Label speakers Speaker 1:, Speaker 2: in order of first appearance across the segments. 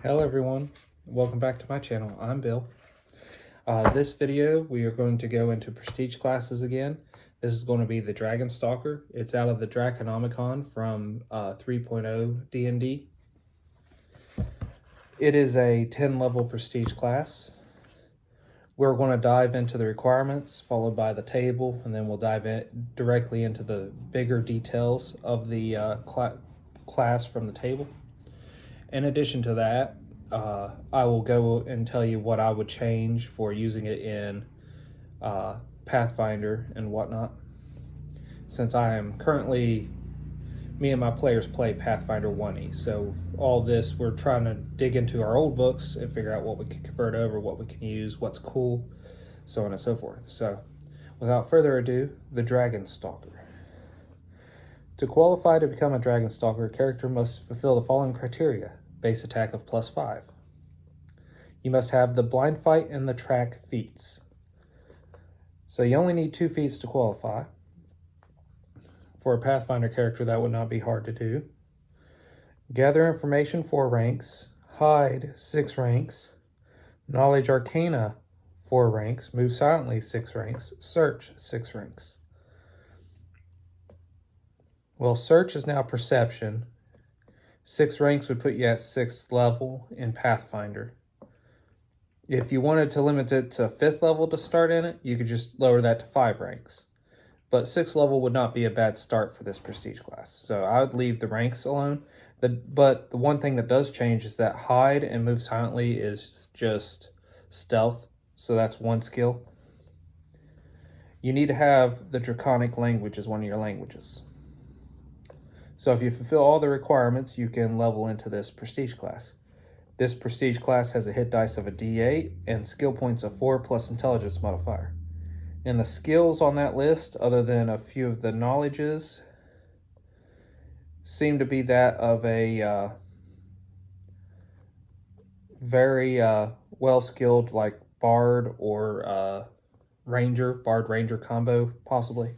Speaker 1: Hello everyone, welcome back to my channel. I'm Bill. This video we are going to go into prestige classes again. This is going to be the Dragon Stalker. It's out of the Draconomicon from 3.0 D&D. It is a 10 level prestige class. We're going to dive into the requirements followed by the table, and then we'll dive directly into the bigger details of the class from the table. In addition to that, I will go and tell you what I would change for using it in Pathfinder and whatnot. Since I am currently, me and my players play Pathfinder 1E, so all this, we're trying to dig into our old books and figure out what we can convert over, what we can use, what's cool, so on and so forth. So, without further ado, the Dragon Stalker. To qualify to become a Dragon Stalker, a character must fulfill the following criteria. Base attack of +5. You must have the blind fight and the track feats. So you only need 2 feats to qualify. For a Pathfinder character, that would not be hard to do. Gather information 4 ranks. Hide 6 ranks. Knowledge Arcana 4 ranks. Move silently 6 ranks. Search 6 ranks. Well, search is now perception. 6 ranks would put you at 6th level in Pathfinder. If you wanted to limit it to 5th level to start in it, you could just lower that to 5 ranks. But 6th level would not be a bad start for this prestige class. So I would leave the ranks alone. But the one thing that does change is that hide and move silently is just stealth. So that's 1 skill. You need to have the Draconic language as one of your languages. So if you fulfill all the requirements, you can level into this prestige class. This prestige class has a hit dice of a D8 and skill points of 4 plus intelligence modifier. And the skills on that list, other than a few of the knowledges, seem to be that of a very well-skilled like Bard or Ranger, Bard-Ranger combo, possibly.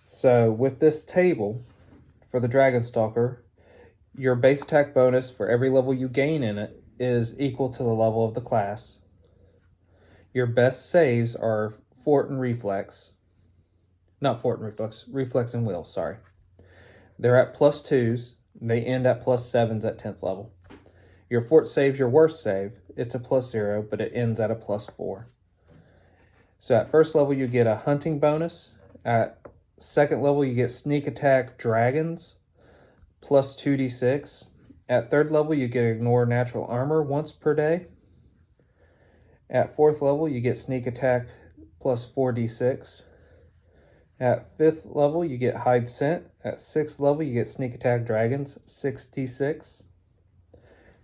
Speaker 1: So with this table, for the Dragon Stalker, your base attack bonus for every level you gain in it is equal to the level of the class. Your best saves are Fort and Reflex. Not Fort and Reflex, Reflex and Will, sorry. They're at +2s. They end at +7s at 10th level. Your Fort save's your worst save. It's a +0, but it ends at a +4. So at 1st level, you get a hunting bonus. At 2nd level, you get sneak attack dragons, +2d6. At 3rd level, you get ignore natural armor once per day. At 4th level, you get sneak attack +4d6. At 5th level, you get hide scent. At 6th level, you get sneak attack dragons, 6d6.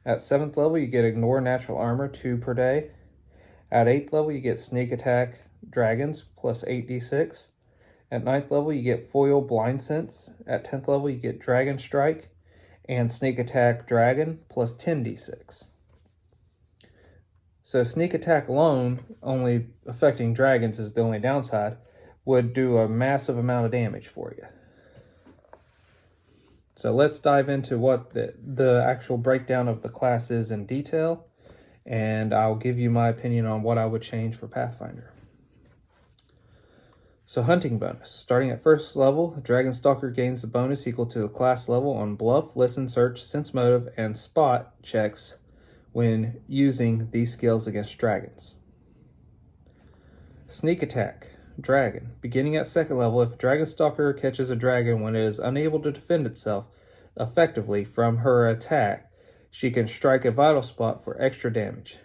Speaker 1: At 7th level, you get ignore natural armor 2 per day. At 8th level, you get sneak attack dragons, +8d6. At 9th level, you get foil blind sense. At 10th level, you get dragon strike and sneak attack dragon, +10d6. So sneak attack alone, only affecting dragons is the only downside, would do a massive amount of damage for you. So let's dive into what the actual breakdown of the class is in detail, and I'll give you my opinion on what I would change for Pathfinder. So hunting bonus. Starting at 1st level, the Dragon Stalker gains the bonus equal to the class level on bluff, listen, search, sense motive, and spot checks when using these skills against dragons. Sneak attack. Dragon. Beginning at 2nd level, if a Dragon Stalker catches a dragon when it is unable to defend itself effectively from her attack, she can strike a vital spot for extra damage.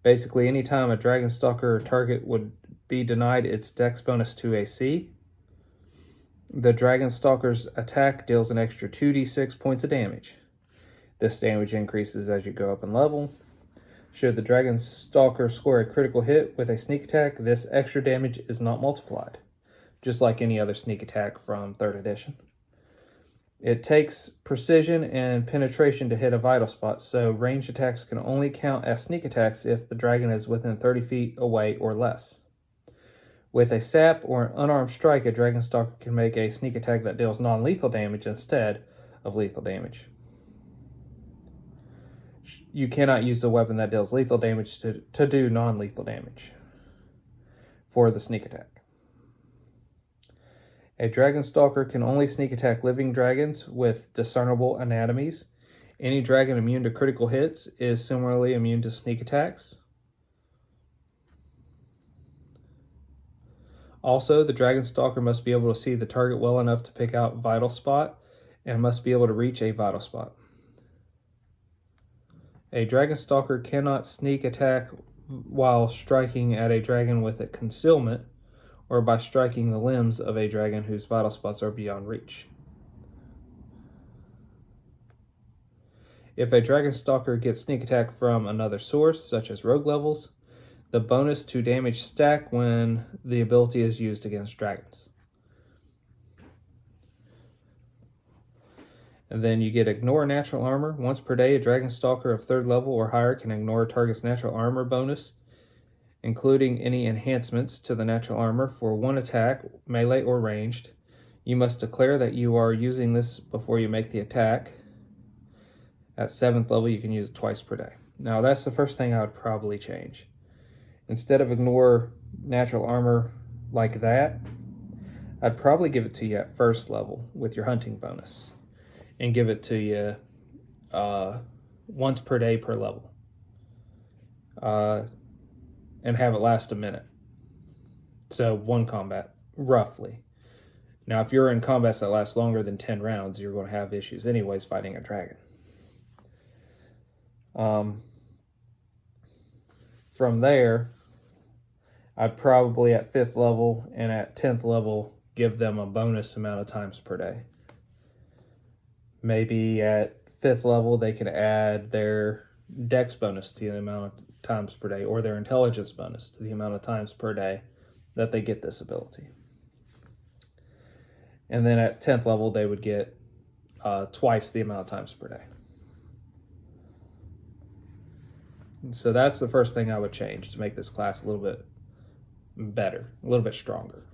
Speaker 1: Basically, anytime a Dragon Stalker target would be denied its dex bonus to AC, the Dragon Stalker's attack deals an extra 2d6 points of damage. This damage increases as you go up in level. Should the Dragon Stalker score a critical hit with a sneak attack, this extra damage is not multiplied, just like any other sneak attack from 3rd edition. It takes precision and penetration to hit a vital spot, so ranged attacks can only count as sneak attacks if the dragon is within 30 feet away or less. With a sap or an unarmed strike, a Dragon Stalker can make a sneak attack that deals non-lethal damage instead of lethal damage. You cannot use the weapon that deals lethal damage to do non-lethal damage for the sneak attack. A Dragon Stalker can only sneak attack living dragons with discernible anatomies. Any dragon immune to critical hits is similarly immune to sneak attacks. Also, the Dragon Stalker must be able to see the target well enough to pick out vital spot and must be able to reach a vital spot. A Dragon Stalker cannot sneak attack while striking at a dragon with a concealment or by striking the limbs of a dragon whose vital spots are beyond reach. If a Dragon Stalker gets sneak attack from another source, such as rogue levels, the bonus to damage stack when the ability is used against dragons. And then you get ignore natural armor. Once per day, a Dragon Stalker of 3rd level or higher can ignore a target's natural armor bonus, including any enhancements to the natural armor for 1 attack, melee or ranged. You must declare that you are using this before you make the attack. At 7th level, you can use it twice per day. Now, that's the first thing I would probably change. Instead of ignore natural armor like that, I'd probably give it to you at 1st level with your hunting bonus and give it to you once per day per level and have it last a minute. So 1 combat, roughly. Now, if you're in combats that last longer than 10 rounds, you're going to have issues anyways fighting a dragon. From there, I'd probably at 5th level and at 10th level give them a bonus amount of times per day. Maybe at 5th level they can add their dex bonus to the amount of times per day, or their intelligence bonus to the amount of times per day that they get this ability. And then at 10th level they would get twice the amount of times per day. So that's the first thing I would change to make this class a little bit better, a little bit stronger.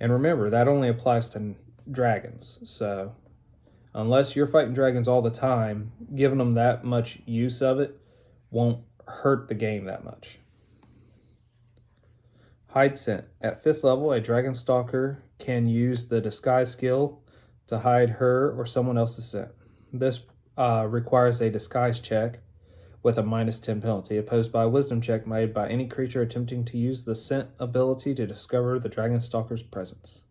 Speaker 1: And remember, that only applies to dragons. So unless you're fighting dragons all the time, giving them that much use of it won't hurt the game that much. Hide scent. At 5th level, a Dragon Stalker can use the disguise skill to hide her or someone else's scent. This requires a disguise check with a -10 penalty, opposed by a wisdom check made by any creature attempting to use the scent ability to discover the Dragon Stalker's presence.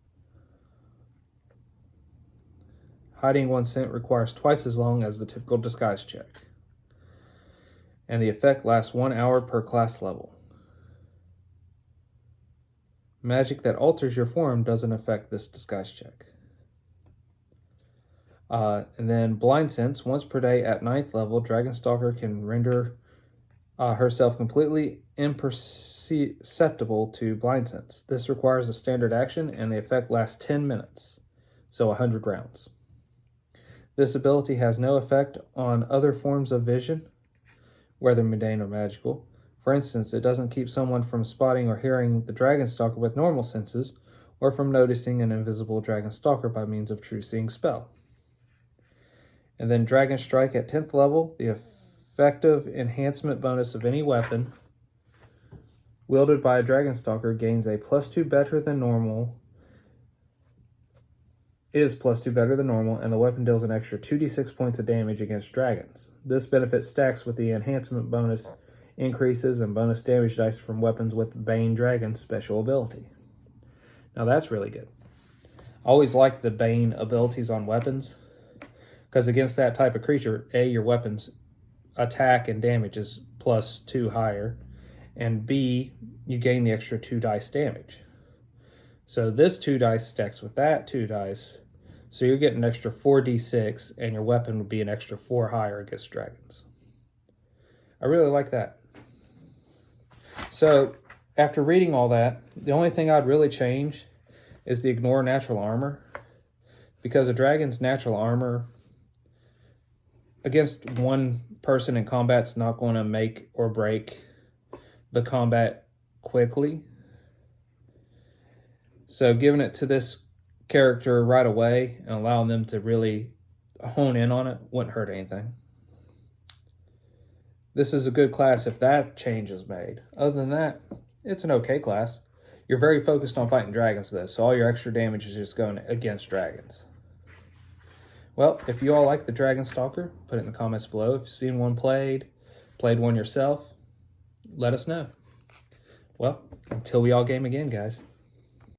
Speaker 1: Hiding one's scent requires twice as long as the typical disguise check, and the effect lasts 1 hour per class level. Magic that alters your form doesn't affect this disguise check. And then blind sense. Once per day at 9th level, Dragon Stalker can render herself completely imperceptible to blind sense. This requires a standard action, and the effect lasts 10 minutes, so 100 rounds. This ability has no effect on other forms of vision, whether mundane or magical. For instance, it doesn't keep someone from spotting or hearing the Dragon Stalker with normal senses, or from noticing an invisible Dragon Stalker by means of True Seeing spell. And then Dragon Strike at 10th level, the effective enhancement bonus of any weapon wielded by a Dragon Stalker gains a +2 better than normal, and the weapon deals an extra 2d6 points of damage against dragons. This benefit stacks with the enhancement bonus increases and bonus damage dice from weapons with Bane Dragon's special ability. Now that's really good. I always like the Bane abilities on weapons, because against that type of creature, A, your weapon's attack and damage is +2 higher, and B, you gain the extra 2 dice damage. So this 2 dice stacks with that 2 dice, so you're getting an extra 4d6, and your weapon would be an extra 4 higher against dragons. I really like that. So after reading all that, the only thing I'd really change is the ignore natural armor, because a dragon's natural armor against one person in combat's not going to make or break the combat quickly. So giving it to this character right away and allowing them to really hone in on it wouldn't hurt anything. This is a good class if that change is made. Other than that, it's an okay class. You're very focused on fighting dragons though, so all your extra damage is just going against dragons. Well, if you all like the Dragon Stalker, put it in the comments below. If you've seen one played one yourself, let us know. Well, until we all game again, guys.